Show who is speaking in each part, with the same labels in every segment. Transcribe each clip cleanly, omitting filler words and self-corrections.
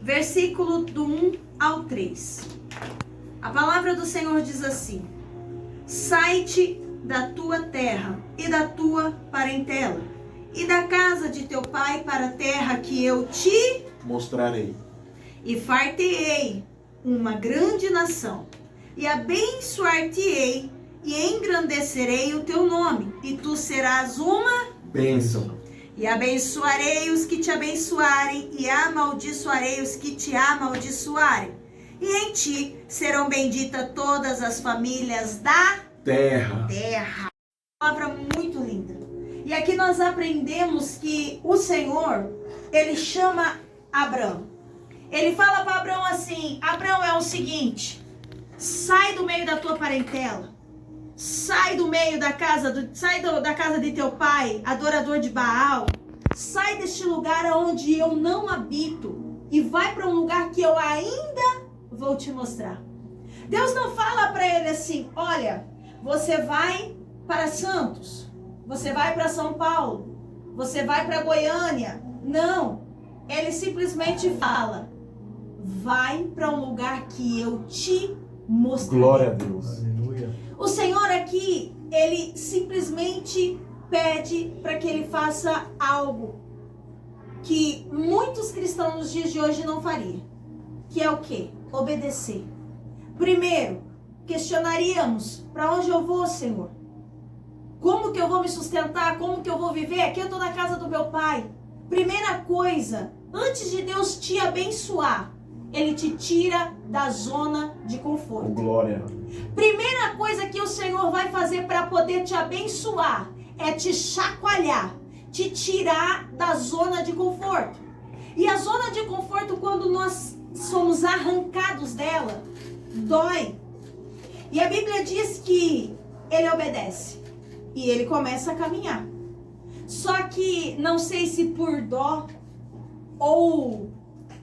Speaker 1: versículo do 1 ao 3. A palavra do Senhor diz assim: sai-te da tua terra e da tua parentela, e da casa de teu pai para a terra que eu te
Speaker 2: mostrarei.
Speaker 1: E far-te-ei uma grande nação, e abençoar-te-ei, e engrandecerei o teu nome, e tu serás uma
Speaker 2: bênção.
Speaker 1: E abençoarei os que te abençoarem, e amaldiçoarei os que te amaldiçoarem. E em ti serão benditas todas as famílias da
Speaker 2: terra.
Speaker 1: Palavra muito linda. E aqui nós aprendemos que o Senhor, ele chama Abraão. Ele fala para Abraão assim: Abraão, é o seguinte, sai do meio da tua parentela, sai do meio da casa, da casa de teu pai, adorador de Baal, sai deste lugar onde eu não habito e vai para um lugar que eu ainda vou te mostrar. Deus não fala para ele assim: olha, você vai para Santos, você vai para São Paulo, você vai para Goiânia. Não, ele simplesmente fala: vai para um lugar que eu te mostrarei.
Speaker 2: Glória a Deus.
Speaker 3: Aleluia.
Speaker 1: O Senhor aqui, ele simplesmente pede para que ele faça algo que muitos cristãos nos dias de hoje não fariam. Que é o quê? Obedecer. Primeiro, questionaríamos: para onde eu vou, Senhor? Como que eu vou me sustentar? Como que eu vou viver? Aqui eu estou na casa do meu pai. Primeira coisa, antes de Deus te abençoar, ele te tira da zona de conforto.
Speaker 2: Glória.
Speaker 1: Primeira coisa que o Senhor vai fazer para poder te abençoar é te chacoalhar, te tirar da zona de conforto. E a zona de conforto, quando nós somos arrancados dela, dói. E a Bíblia diz que ele obedece e ele começa a caminhar. Só que não sei se por dó ou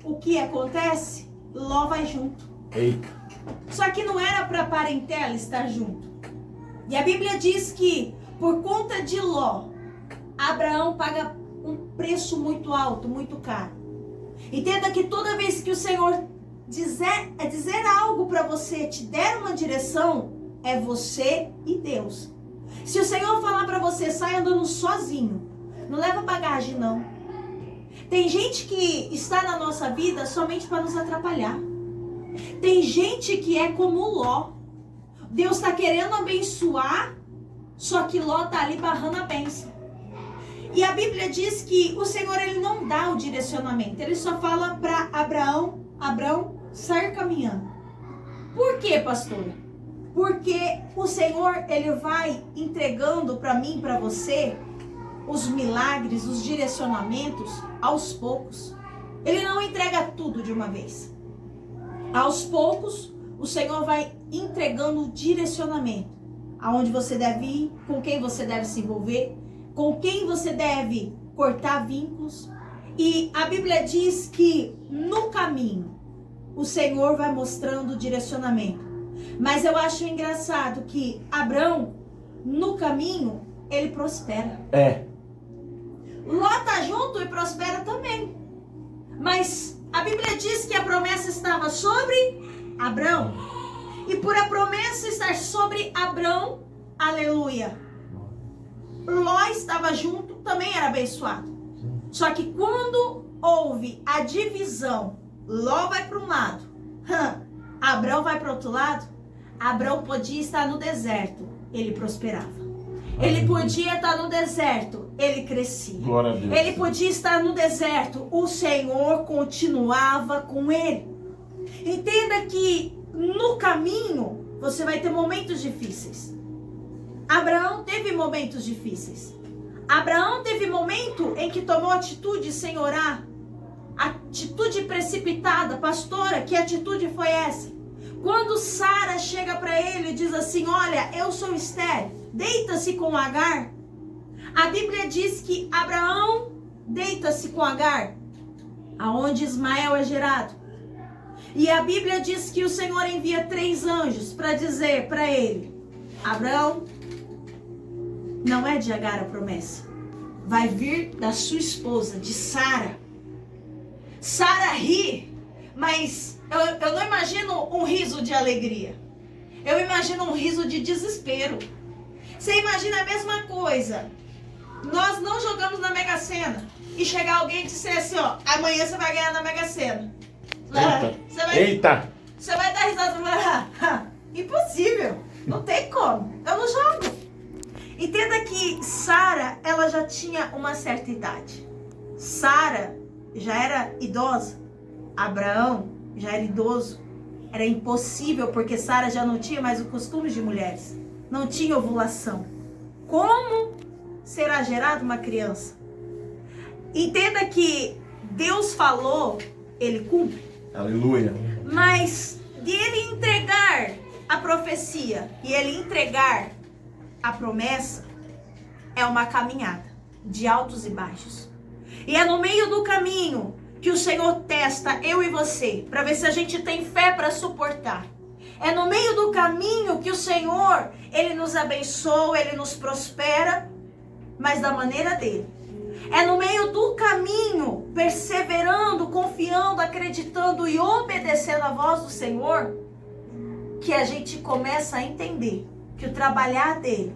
Speaker 1: o que acontece, Ló vai junto.
Speaker 2: Eita.
Speaker 1: Só que não era para a parentela estar junto. E a Bíblia diz que por conta de Ló, Abraão paga um preço muito alto, muito caro. Entenda que toda vez que o Senhor dizer algo para você, te der uma direção, é você e Deus. Se o Senhor falar para você: sai andando sozinho, não leva bagagem não. Tem gente que está na nossa vida somente para nos atrapalhar. Tem gente que é como Ló. Deus está querendo abençoar, só que Ló está ali barrando a bênção. E a Bíblia diz que o Senhor, ele não dá o direcionamento. Ele só fala para Abraão: Abraão, sai caminhando. Por quê, pastora? Porque o Senhor, ele vai entregando para mim e para você os milagres, os direcionamentos aos poucos. Ele não entrega tudo de uma vez. Aos poucos, o Senhor vai entregando o direcionamento. Aonde você deve ir, com quem você deve se envolver, com quem você deve cortar vínculos. E a Bíblia diz que no caminho, o Senhor vai mostrando o direcionamento. Mas eu acho engraçado que Abraão, no caminho, ele prospera. Ló tá junto e prospera também. Mas a Bíblia diz que a promessa estava sobre Abraão. E por a promessa estar sobre Abraão, aleluia, Ló estava junto, também era abençoado. Só que quando houve a divisão, Ló vai para um lado, Abraão vai para o outro lado. Abraão podia estar no deserto, ele prosperava. Ele podia estar no deserto, ele crescia.
Speaker 2: Glória a Deus.
Speaker 1: Ele podia estar no deserto, o Senhor continuava com ele. Entenda que no caminho você vai ter momentos difíceis. Abraão teve momentos difíceis. Abraão teve momento em que tomou atitude sem orar. Atitude precipitada. Pastora, que atitude foi essa? Quando Sara chega para ele e diz assim: olha, eu sou estéril, deita-se com Agar. A Bíblia diz que Abraão deita-se com Agar, aonde Ismael é gerado. E a Bíblia diz que o Senhor envia 3 anjos para dizer para ele: Abraão, não é de Agar a promessa, vai vir da sua esposa, de Sara. Sara ri, Mas eu não imagino um riso de alegria. Eu imagino um riso de desespero. Você imagina a mesma coisa. Nós não jogamos na Mega Sena e chegar alguém e disser assim, ó, amanhã você vai ganhar na Mega Sena.
Speaker 2: Eita!
Speaker 1: Você vai dar risada e falar, impossível, não tem como, eu não jogo. Entenda que Sara, ela já tinha uma certa idade. Sara já era idosa. Abraão já era idoso. Era impossível, porque Sara já não tinha mais o costume de mulheres. Não tinha ovulação. Como será gerada uma criança? Entenda que Deus falou, Ele cumpre.
Speaker 2: Aleluia.
Speaker 1: Mas de Ele entregar a profecia e Ele entregar a promessa, é uma caminhada de altos e baixos. E é no meio do caminho que o Senhor testa eu e você, para ver se a gente tem fé para suportar. É no meio do caminho que o Senhor, Ele nos abençoa, Ele nos prospera, mas da maneira dele. É no meio do caminho, perseverando, confiando, acreditando e obedecendo a voz do Senhor, que a gente começa a entender que o trabalhar dele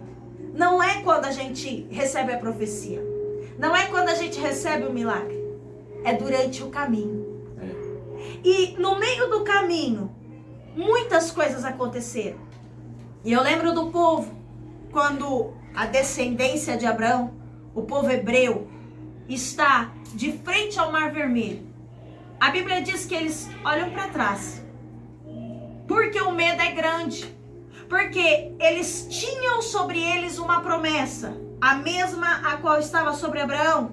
Speaker 1: não é quando a gente recebe a profecia, não é quando a gente recebe o milagre, é durante o caminho. E no meio do caminho, muitas coisas aconteceram. E eu lembro do povo, quando a descendência de Abraão, o povo hebreu, está de frente ao Mar Vermelho. A Bíblia diz que eles olham para trás, porque o medo é grande, porque eles tinham sobre eles uma promessa, a mesma a qual estava sobre Abraão,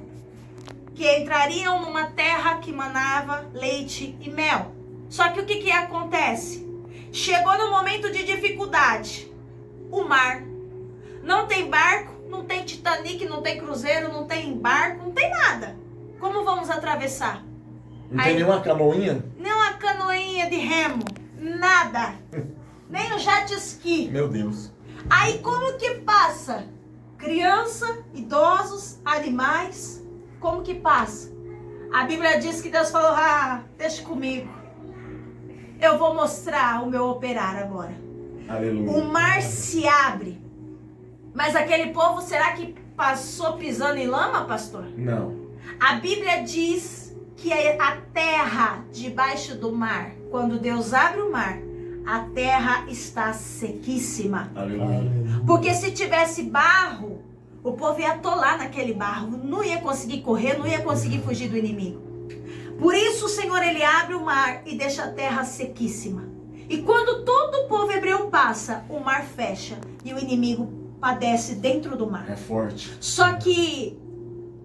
Speaker 1: que entrariam numa terra que manava leite e mel. Só que o que acontece? Chegou no momento de dificuldade, o mar. Não tem barco, não tem Titanic, não tem cruzeiro, não tem barco, não tem nada. Como vamos atravessar?
Speaker 2: Não tem nenhuma canoinha?
Speaker 1: Nem uma canoinha de remo, nada. Nem o jet ski.
Speaker 2: Meu Deus.
Speaker 1: Aí como que passa? Criança, idosos, animais, como que passa? A Bíblia diz que Deus falou, deixa comigo. Eu vou mostrar o meu operar agora.
Speaker 2: Aleluia.
Speaker 1: O mar se abre. Mas aquele povo, será que passou pisando em lama, pastor?
Speaker 2: Não.
Speaker 1: A Bíblia diz que a terra debaixo do mar, quando Deus abre o mar, a terra está sequíssima.
Speaker 2: Aleluia.
Speaker 1: Porque se tivesse barro, o povo ia atolar naquele barro, não ia conseguir correr, não ia conseguir fugir do inimigo. Por isso o Senhor, Ele abre o mar e deixa a terra sequíssima. E quando todo o povo hebreu passa, o mar fecha e o inimigo padece dentro do mar.
Speaker 2: É forte.
Speaker 1: Só que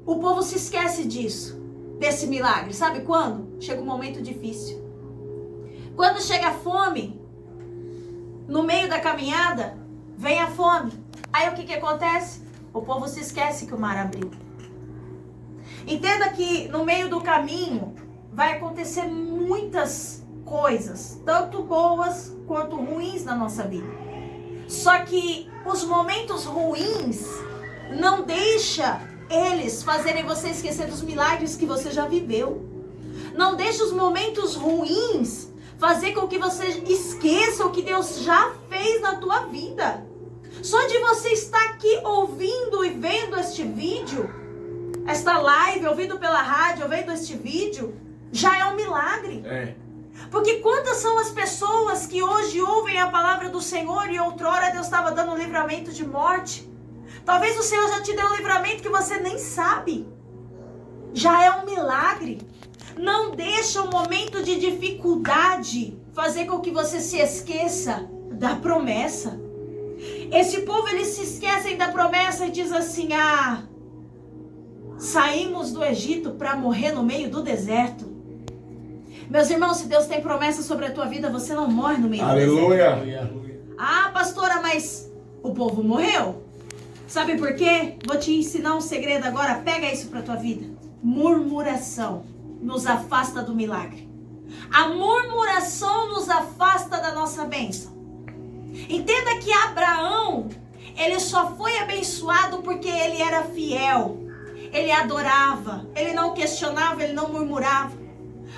Speaker 1: o povo se esquece disso, desse milagre. Sabe quando? Chega um momento difícil. Quando chega a fome, no meio da caminhada, vem a fome. Aí o que acontece? O povo se esquece que o mar abriu. Entenda que no meio do caminho vai acontecer muitas coisas, tanto boas quanto ruins na nossa vida. Só que os momentos ruins não deixa eles fazerem você esquecer dos milagres que você já viveu. Não deixa os momentos ruins fazer com que você esqueça o que Deus já fez na tua vida. Só de você estar aqui ouvindo e vendo este vídeo, esta live, ouvindo pela rádio, ouvindo este vídeo, já é um milagre. Porque quantas são as pessoas que hoje ouvem a palavra do Senhor e outrora Deus estava dando um livramento de morte? Talvez o Senhor já te deu um livramento que você nem sabe. Já é um milagre. Não deixa o momento de dificuldade fazer com que você se esqueça da promessa. Esse povo, eles se esquecem da promessa e diz assim, saímos do Egito para morrer no meio do deserto. Meus irmãos, se Deus tem promessa sobre a tua vida, você não morre no meio do deserto.
Speaker 2: Aleluia.
Speaker 1: Pastora, mas o povo morreu. Sabe por quê? Vou te ensinar um segredo agora, pega isso para tua vida. Murmuração nos afasta do milagre. A murmuração nos afasta da nossa bênção. Entenda que Abraão, ele só foi abençoado porque ele era fiel. Ele adorava, ele não questionava, ele não murmurava.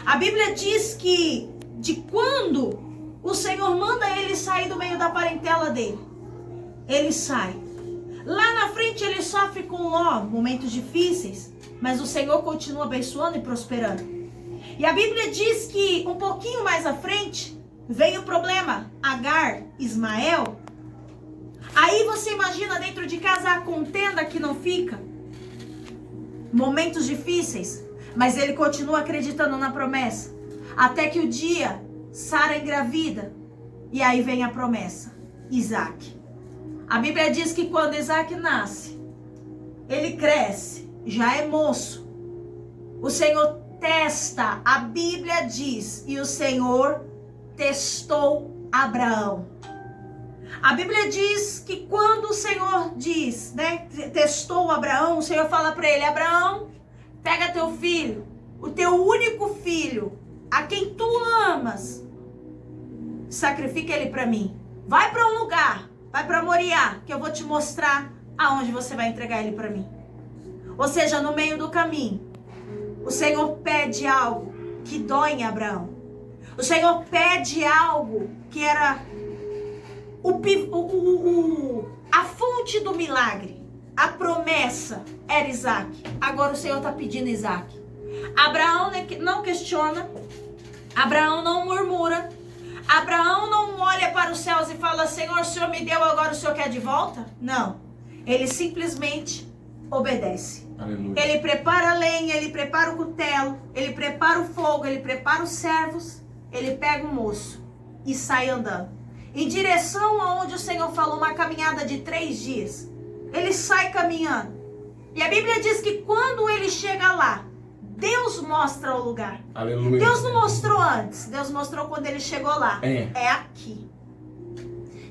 Speaker 1: A Bíblia diz que de quando o Senhor manda ele sair do meio da parentela dele, ele sai. Lá na frente ele sofre com Ló, momentos difíceis, mas o Senhor continua abençoando e prosperando. E a Bíblia diz que um pouquinho mais à frente vem o problema, Agar, Ismael. Aí você imagina dentro de casa a contenda que não fica, momentos difíceis, mas ele continua acreditando na promessa, até que o dia Sara engravida, e aí vem a promessa, Isaac. A Bíblia diz que quando Isaac nasce, ele cresce, já é moço. O Senhor testa, a Bíblia diz, e o Senhor testou Abraão. A Bíblia diz que quando o Senhor diz, né, testou Abraão, o Senhor fala para ele: Abraão, pega teu filho, o teu único filho, a quem tu amas, sacrifica ele para mim. Vai para um lugar, vai para Moriá, que eu vou te mostrar aonde você vai entregar ele para mim. Ou seja, no meio do caminho, o Senhor pede algo que dói em Abraão. O Senhor pede algo que era a fonte do milagre. A promessa era Isaac. Agora o Senhor está pedindo Isaac. Abraão não questiona. Abraão não murmura. Abraão não olha para os céus e fala: Senhor, o Senhor me deu, agora o Senhor quer de volta? Não. Ele simplesmente obedece.
Speaker 2: Aleluia.
Speaker 1: Ele prepara a lenha, ele prepara o cutelo, ele prepara o fogo, ele prepara os servos, ele pega o moço e sai andando em direção aonde o Senhor falou, uma caminhada de 3 dias. Ele sai caminhando. E a Bíblia diz que quando ele chega lá, Deus mostra o lugar.
Speaker 2: Aleluia.
Speaker 1: Deus não mostrou antes, Deus mostrou quando ele chegou lá. É aqui.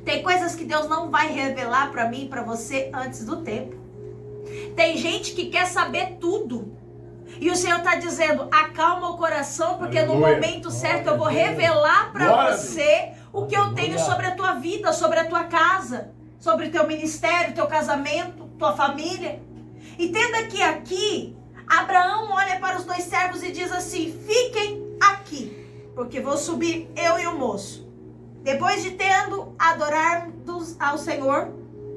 Speaker 1: Tem coisas que Deus não vai revelar para mim e para você antes do tempo. Tem gente que quer saber tudo. E o Senhor está dizendo: acalma o coração, porque no momento certo eu vou revelar para você o que eu tenho sobre a tua vida, sobre a tua casa, sobre o teu ministério, teu casamento, tua família. Entenda que aqui, Abraão olha para os 2 servos e diz assim: fiquem aqui, porque vou subir eu e o moço. Depois de tendo adorado ao Senhor,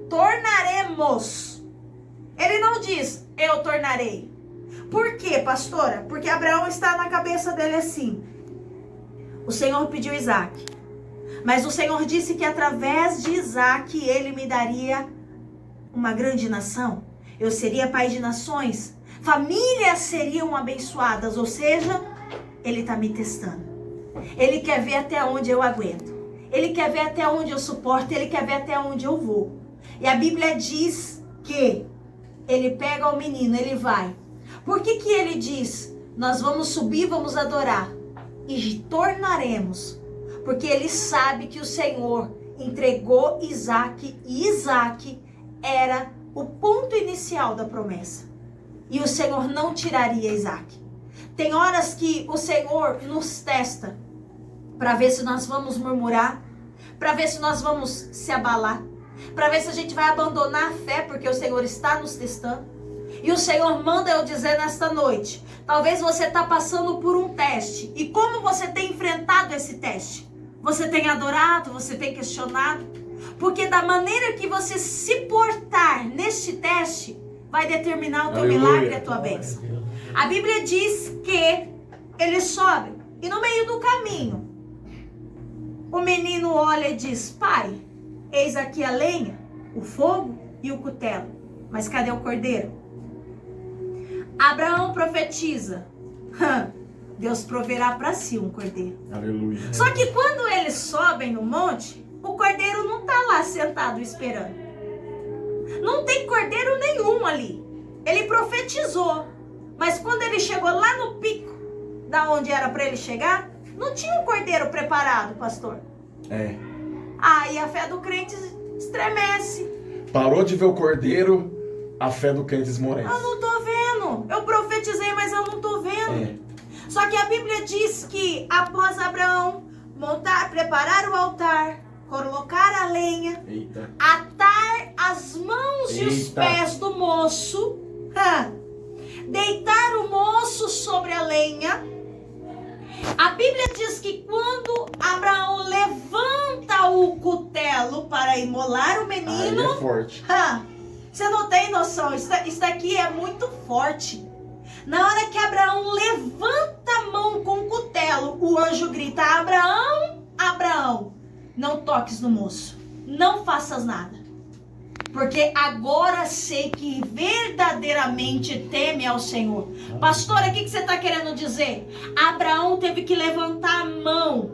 Speaker 1: tornaremos. Ele não diz: eu tornarei. Por quê, pastora? Porque Abraão está na cabeça dele assim: o Senhor pediu Isaac, mas o Senhor disse que através de Isaac ele me daria uma grande nação. Eu seria pai de nações, famílias seriam abençoadas. Ou seja, ele está me testando. Ele quer ver até onde eu aguento. Ele quer ver até onde eu suporto. Ele quer ver até onde eu vou. E a Bíblia diz que ele pega o menino, ele vai. Por que ele diz: nós vamos subir, vamos adorar e tornaremos? Porque ele sabe que o Senhor entregou Isaac, e Isaac era o ponto inicial da promessa. E o Senhor não tiraria Isaac. Tem horas que o Senhor nos testa para ver se nós vamos murmurar, para ver se nós vamos se abalar, para ver se a gente vai abandonar a fé, porque o Senhor está nos testando. E o Senhor manda eu dizer nesta noite: talvez você está passando por um teste. E como você tem enfrentado esse teste? Você tem adorado? Você tem questionado? Porque da maneira que você se portar neste teste, vai determinar o teu milagre e a tua bênção. A Bíblia diz que ele sobe. E no meio do caminho, o menino olha e diz: pai, eis aqui a lenha, o fogo e o cutelo. Mas cadê o cordeiro? Abraão profetiza: Deus proverá para si um cordeiro.
Speaker 2: Aleluia.
Speaker 1: Só que quando eles sobem no monte, o cordeiro não está lá sentado esperando. Não tem cordeiro nenhum ali. Ele profetizou. Mas quando ele chegou lá no pico, da onde era para ele chegar, não tinha um cordeiro preparado, pastor. Aí a fé do crente estremece.
Speaker 2: Parou de ver o cordeiro, a fé do crente esmorece.
Speaker 1: Eu não tô vendo. Eu profetizei, mas eu não tô vendo. Só que a Bíblia diz que após Abraão preparar o altar, colocar a lenha, atar as mãos e os pés do moço, deitar o moço sobre a lenha, A Bíblia diz que quando Abraão levanta o cutelo para imolar o menino...
Speaker 2: Aí é forte.
Speaker 1: Você não tem noção, isso daqui é muito forte. Na hora que Abraão levanta a mão com o cutelo, o anjo grita: Abraão, Abraão, não toques no moço, não faças nada, porque agora sei que verdadeiramente teme ao Senhor. Pastora, o que você está querendo dizer? Abraão teve que levantar a mão.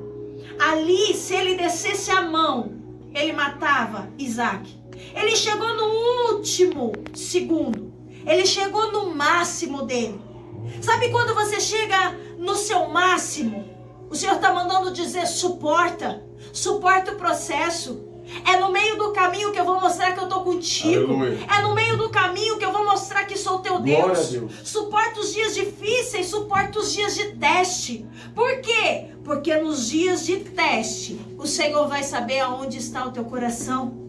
Speaker 1: Ali, se ele descesse a mão, ele matava Isaac. Ele chegou no último segundo. Ele chegou no máximo dele. Sabe quando você chega no seu máximo? O Senhor está mandando dizer: suporta o processo. É no meio do caminho que eu vou mostrar que eu estou contigo.
Speaker 2: Aleluia.
Speaker 1: É no meio do caminho que eu vou mostrar que sou teu
Speaker 2: Glória
Speaker 1: Deus.
Speaker 2: a Deus.
Speaker 1: Suporta os dias difíceis, suporta os dias de teste. Por quê? Porque nos dias de teste, o Senhor vai saber aonde está o teu coração.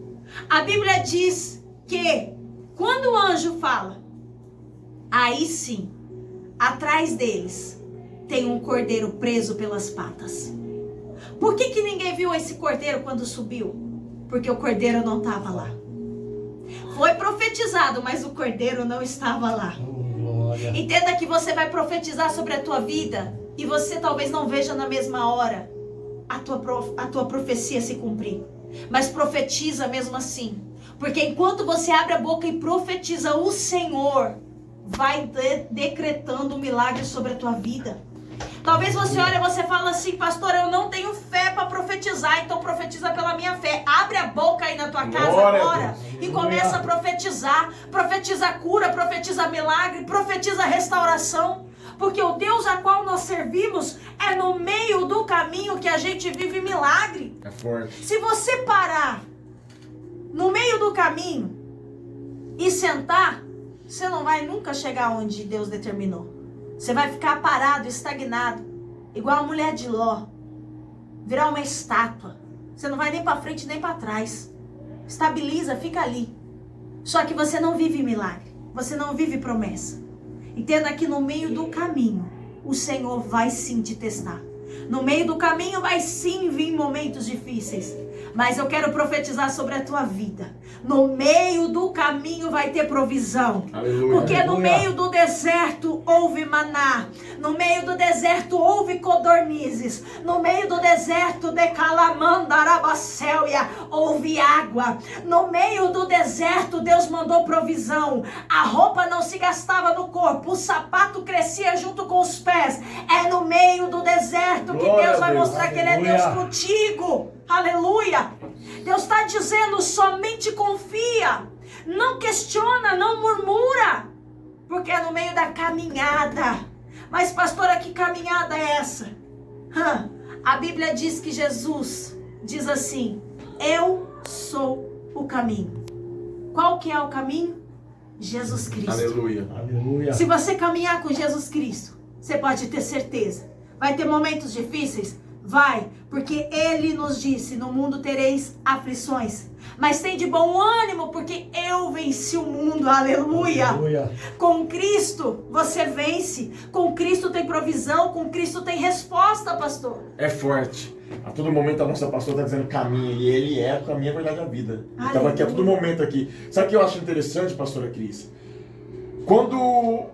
Speaker 1: A Bíblia diz que quando o anjo fala, aí sim, atrás deles tem um cordeiro preso pelas patas. Por que ninguém viu esse cordeiro quando subiu? Porque o cordeiro não estava lá. Foi profetizado, mas o cordeiro não estava lá. Entenda que você vai profetizar sobre a tua vida e você talvez não veja na mesma hora a tua profecia se cumprir. Mas profetiza mesmo assim. Porque enquanto você abre a boca e profetiza, o Senhor vai decretando um milagre sobre a tua vida. Talvez você olhe e você fala assim: pastor, eu não tenho fé para profetizar, então profetiza pela minha fé. Abre a boca aí na tua casa agora e começa a profetizar. Profetiza cura, profetiza milagre, profetiza restauração. Porque o Deus a qual nós servimos é no meio do caminho que a gente vive milagre.
Speaker 2: É forte.
Speaker 1: Se você parar no meio do caminho e sentar, você não vai nunca chegar onde Deus determinou. Você vai ficar parado, estagnado, igual a mulher de Ló, virar uma estátua. Você não vai nem para frente nem para trás. Estabiliza, fica ali. Só que você não vive milagre, você não vive promessa. Entenda que no meio do caminho, o Senhor vai sim te testar. No meio do caminho vai sim vir momentos difíceis. Mas eu quero profetizar sobre a tua vida. No meio do caminho vai ter provisão.
Speaker 2: Aleluia.
Speaker 1: Porque no meio do deserto houve maná. No meio do deserto houve codornizes. No meio do deserto de Calamandarabacélia houve água. No meio do deserto Deus mandou provisão. A roupa não se gastava no corpo. O sapato crescia junto com os pés. É no meio do deserto que Deus vai mostrar que Ele é Deus contigo. Aleluia! Deus está dizendo: somente confia, não questiona, não murmura, porque é no meio da caminhada. Mas pastora, que caminhada é essa? A Bíblia diz que Jesus diz assim: eu sou o caminho. Qual que é o caminho? Jesus Cristo.
Speaker 2: Aleluia.
Speaker 3: Aleluia.
Speaker 1: Se você caminhar com Jesus Cristo, você pode ter certeza. Vai ter momentos difíceis? Vai, porque Ele nos disse: no mundo tereis aflições, mas tem de bom ânimo, porque eu venci o mundo. Aleluia.
Speaker 3: Aleluia.
Speaker 1: Com Cristo você vence. Com Cristo tem provisão. Com Cristo tem resposta, pastor.
Speaker 2: É forte. A todo momento a nossa pastora está dizendo caminho, e Ele é o caminho, a verdade e a vida. Ele estava aqui a todo momento aqui. Sabe o que eu acho interessante, pastora Cris? Quando